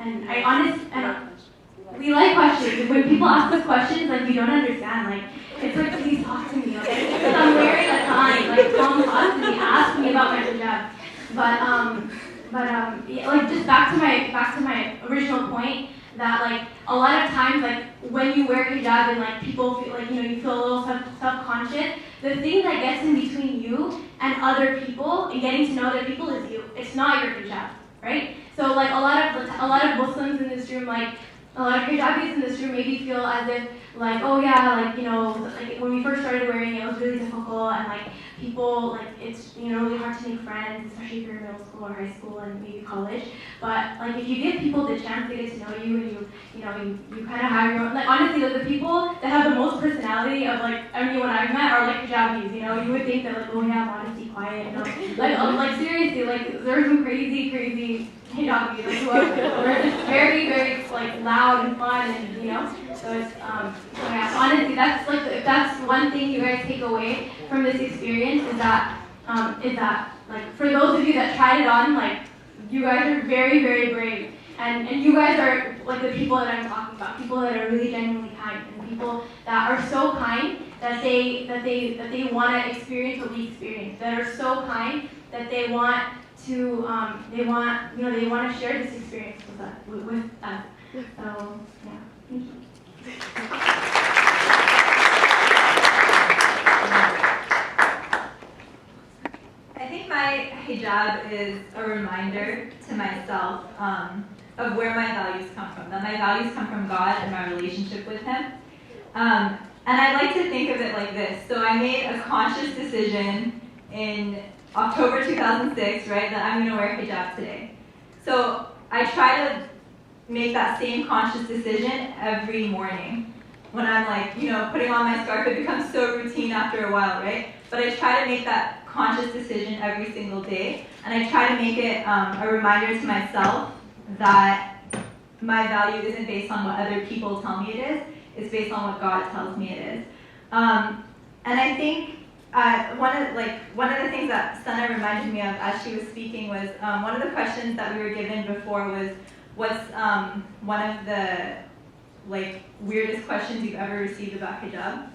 and we like questions. When people ask us questions, like, you don't understand, like, it's like, please talk to me, okay? Because I'm wearing a tie, like, come talk to me, ask me about my hijab. Yeah, like, just back to my original point, that, like, a lot of times, like, when you wear hijab and, like, people feel like, you feel a little self-conscious, the thing that gets in between you and other people and getting to know other people is you. It's not your hijab, right? So, like, a lot of Muslims in this room, like, a lot of hijabis in this room maybe feel as if, like, oh yeah, like, like, when we first started wearing it, it was really difficult, and, like, people, like, it's, really hard to make friends, especially if you're in middle school or high school and maybe college. But, like, if you give people the chance to get to know you, and you kind of have your own, like, honestly, like, the people that have the most personality of, like, anyone I've met are, like, hijabis, you would think that, like, oh yeah, modesty, quiet, like, seriously, like, there's some crazy hijabis, like, who are just very, very, like, loud and fun, and, so it's, so yeah, honestly, that's, like, if that's one thing you guys take away from this experience, is that, like, for those of you that tried it on, like, you guys are very, very brave, and you guys are, like, the people that I'm talking about, people that are really genuinely kind, and people that are so kind that they want to experience what we experience, that are so kind that they want to share this experience with us. So yeah, thank you. I think my hijab is a reminder to myself of where my values come from. That my values come from God and my relationship with Him. And I like to think of it like this. So I made a conscious decision in October 2006, right, that I'm going to wear hijab today. So I try to make that same conscious decision every morning. When I'm, like, putting on my scarf, it becomes so routine after a while, right? But I try to make that conscious decision every single day, and I try to make it a reminder to myself that my value isn't based on what other people tell me it is, it's based on what God tells me it is. And I think one of the things that Sana reminded me of as she was speaking was one of the questions that we were given before was, what's one of the, like, weirdest questions you've ever received about hijab?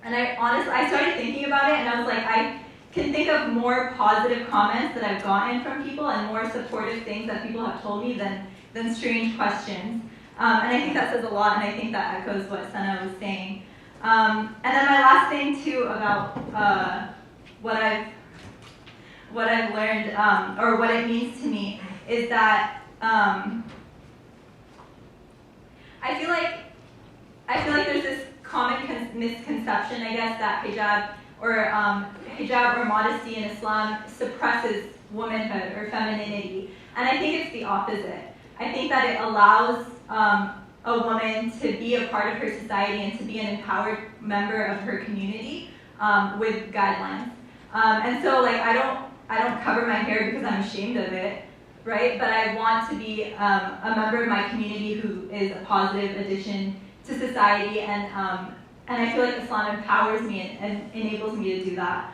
And I started thinking about it, and I was like, I can think of more positive comments that I've gotten from people and more supportive things that people have told me than strange questions. And I think that says a lot, and I think that echoes what Sana was saying. And then my last thing too about what I've learned, or what it means to me, is that I feel like there's this common misconception, I guess, that hijab or modesty in Islam suppresses womanhood or femininity, and I think it's the opposite. I think that it allows a woman to be a part of her society and to be an empowered member of her community with guidelines. And so, like, I don't cover my hair because I'm ashamed of it, right? But I want to be a member of my community who is a positive addition to society, and I feel like Islam empowers me and enables me to do that.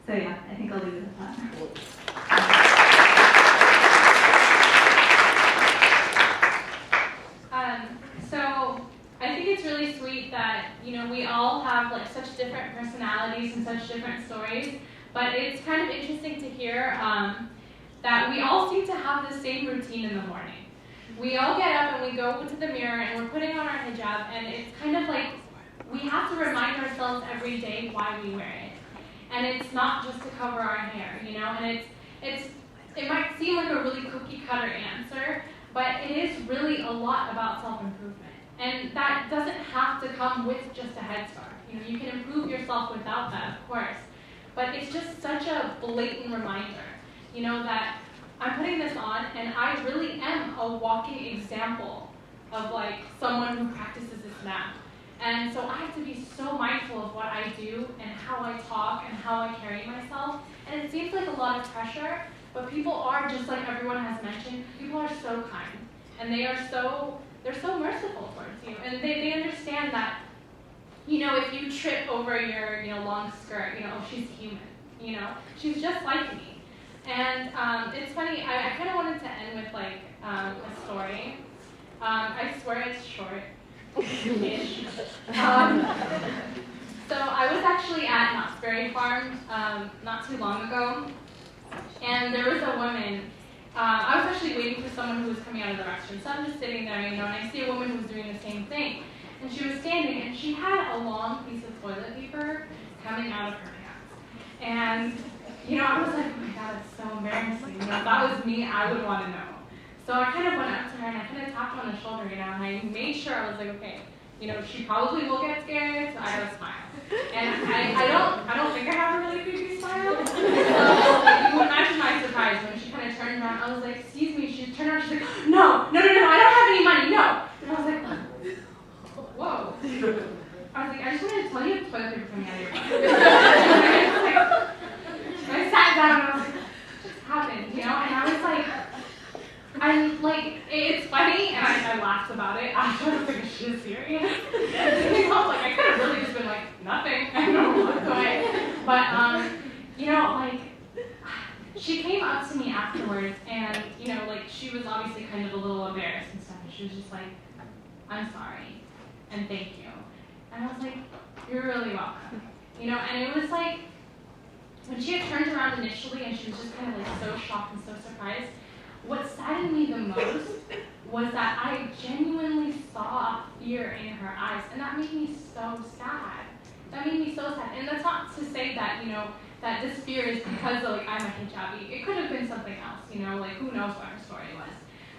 So yeah, I think I'll leave it at that. So I think it's really sweet that, we all have, like, such different personalities and such different stories, but it's kind of interesting to hear that we all seem to have the same routine in the morning. We all get up and we go to the mirror and we're putting on our hijab, and it's kind of like we have to remind ourselves every day why we wear it. And it's not just to cover our hair, and it might seem like a really cookie cutter answer, but it is really a lot about self-improvement. And that doesn't have to come with just a headscarf. You can improve yourself without that, of course. But it's just such a blatant reminder, that I'm putting this on and I really am a walking example of, like, someone who practices Islam. And so I have to be so mindful of what I do and how I talk and how I carry myself. And it seems like a lot of pressure, but people are, just like everyone has mentioned, people are so kind. And they're so merciful towards you. And they understand that, if you trip over your, long skirt, she's human, she's just like me. And it's funny, I kind of wanted to end with, like, story. I swear it's short. So I was actually at Knott's Berry Farm not too long ago, and there was a woman. I was actually waiting for someone who was coming out of the restroom, so I'm just sitting there, and I see a woman who was doing the same thing, and she was standing, and she had a long piece of toilet paper coming out of her pants, and I was like, oh my God, it's so embarrassing. If that was me, I would want to know. So I kind of went up to her and I kind of tapped her on the shoulder, and I made sure, I was like, okay, she probably will get scared, so I gotta smile. And I don't think I have a really creepy smile. So you would imagine my surprise when she kind of turned around. I was like, excuse me. She turned around. She's like, no, I don't have any money, no. And I was like, whoa. I was like, I just wanted to tell you have toilet paper coming out of your butt. And I sat down and I was like, what just happened? And I was like, it's funny, and I laughed about it. I was like, is she serious? I could have really just been like, nothing. I don't know what's away. But, she came up to me afterwards, and, she was obviously kind of a little embarrassed and stuff, and she was just like, I'm sorry, and thank you. And I was like, you're really welcome. And it was like, when she had turned around initially, and she was just kind of so shocked and so surprised, what saddened me the most was that I genuinely saw fear in her eyes, and that made me so sad. That made me so sad. And that's not to say that, that this fear is because I'm a hijabi. It could have been something else, who knows what her story was.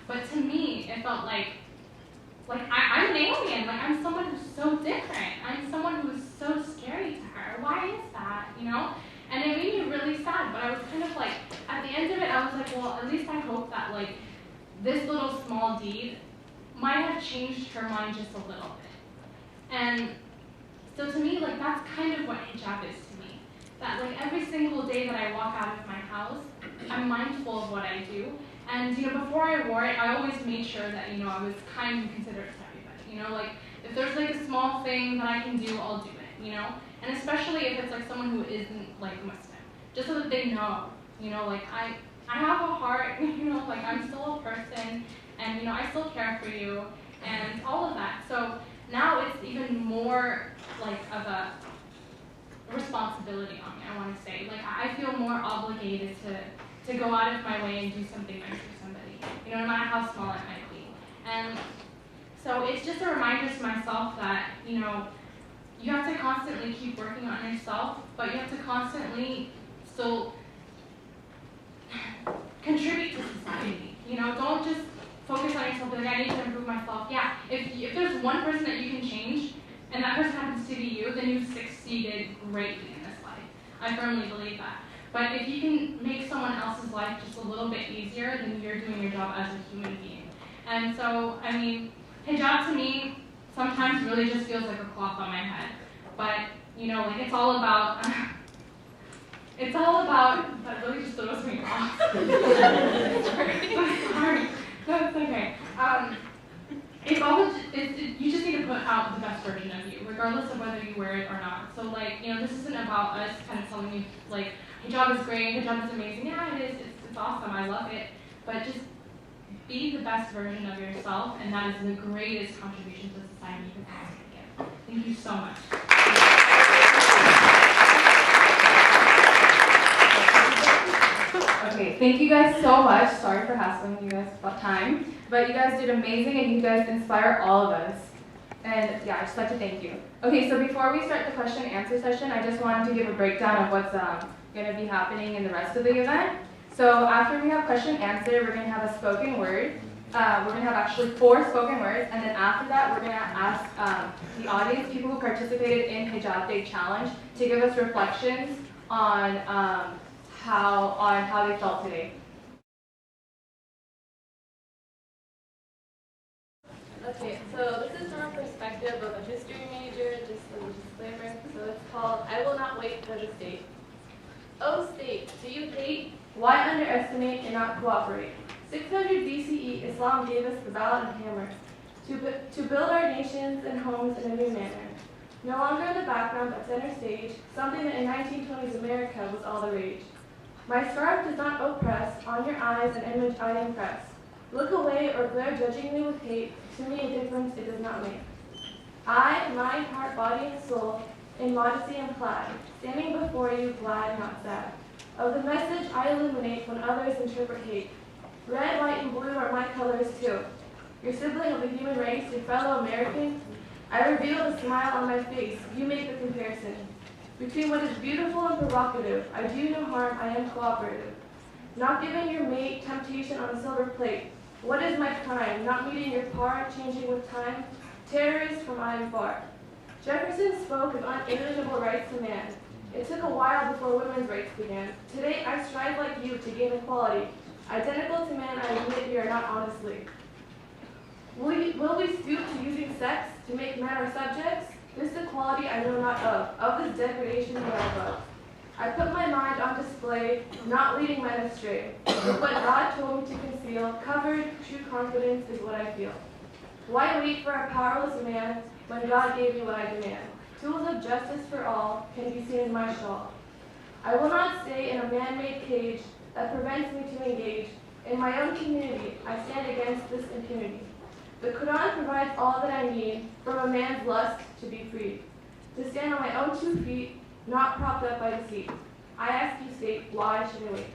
But to me, it felt like I'm an alien. I'm someone who's so different. I'm someone who's so scary to her. Why is that, And it made me really sad, but I was kind of at the end of it, I was like, well, at least I hope that this little small deed might have changed her mind just a little bit. And so to me, that's kind of what hijab is to me. That every single day that I walk out of my house, I'm mindful of what I do. And before I wore it, I always made sure that I was kind and considerate to everybody. If there's a small thing that I can do, I'll do it. And especially if it's someone who isn't Muslim, just so that they know, I have a heart, I'm still a person, and I still care for you, and all of that. So now it's even more of a responsibility on me, I want to say. I feel more obligated to go out of my way and do something nice for somebody, no matter how small it might be. And so it's just a reminder to myself that, you have to constantly keep working on yourself, but you have to constantly still contribute to society. Don't just focus on yourself, I need to improve myself. Yeah, if there's one person that you can change, and that person happens to be you, then you've succeeded greatly in this life. I firmly believe that. But if you can make someone else's life just a little bit easier, then you're doing your job as a human being. And so, hijab to me sometimes really just feels like a cloth on my head. But, it's all about, that really just throws me off. Sorry. No, it's okay. You just need to put out the best version of you, regardless of whether you wear it or not. So, this isn't about us kind of telling you, hijab is great, hijab is amazing. Yeah, it is. It's awesome. I love it. But just be the best version of yourself, and that is the greatest contribution to society you can possibly give. Thank you so much. Okay, thank you guys so much. Sorry for hassling you guys about time, but you guys did amazing and you guys inspire all of us. And yeah, I'd just like to thank you. Okay, so before we start the question and answer session, I just wanted to give a breakdown of what's going to be happening in the rest of the event. So after we have question and answer, we're going to have a spoken word. We're going to have actually 4 spoken words, and then after that, we're going to ask the audience, people who participated in Hijab Day Challenge, to give us reflections on how they felt today. Okay, so this is from a perspective of a history major, just a disclaimer. So it's called I Will Not Wait for the State. Oh state, do you hate? Why underestimate and not cooperate? 600 BCE, Islam gave us the ballot and hammer to build our nations and homes in a new manner. No longer in the background but center stage, something that in 1920s America was all the rage. My scarf does not oppress, on your eyes an image I impress. Look away or glare judgingly with hate. To me, a difference it does not make. I, mind, heart, body, and soul, in modesty and pride, standing before you, glad, not sad. Of the message I illuminate when others interpret hate. Red, white, and blue are my colors too. Your sibling of the human race, your fellow American, I reveal the smile on my face. You make the comparison. Between what is beautiful and provocative, I do no harm, I am cooperative. Not giving your mate temptation on a silver plate. What is my crime? Not meeting your par, changing with time? Terrorist from I am far. Jefferson spoke of unalienable rights to man. It took a while before women's rights began. Today I strive like you to gain equality. Identical to man, I admit we are not honestly. Will we stoop to using sex to make men our subjects? This equality I know not of this degradation we are above. I put my mind on display, not leading men astray. But what God told me to conceal, covered, true confidence is what I feel. Why wait for a powerless man when God gave me what I demand? Tools of justice for all can be seen in my shawl. I will not stay in a man-made cage that prevents me to engage. In my own community, I stand against this impunity. The Quran provides all that I need from a man's lust to be freed. To stand on my own 2 feet, not propped up by deceit. I ask you, state, why should I wait?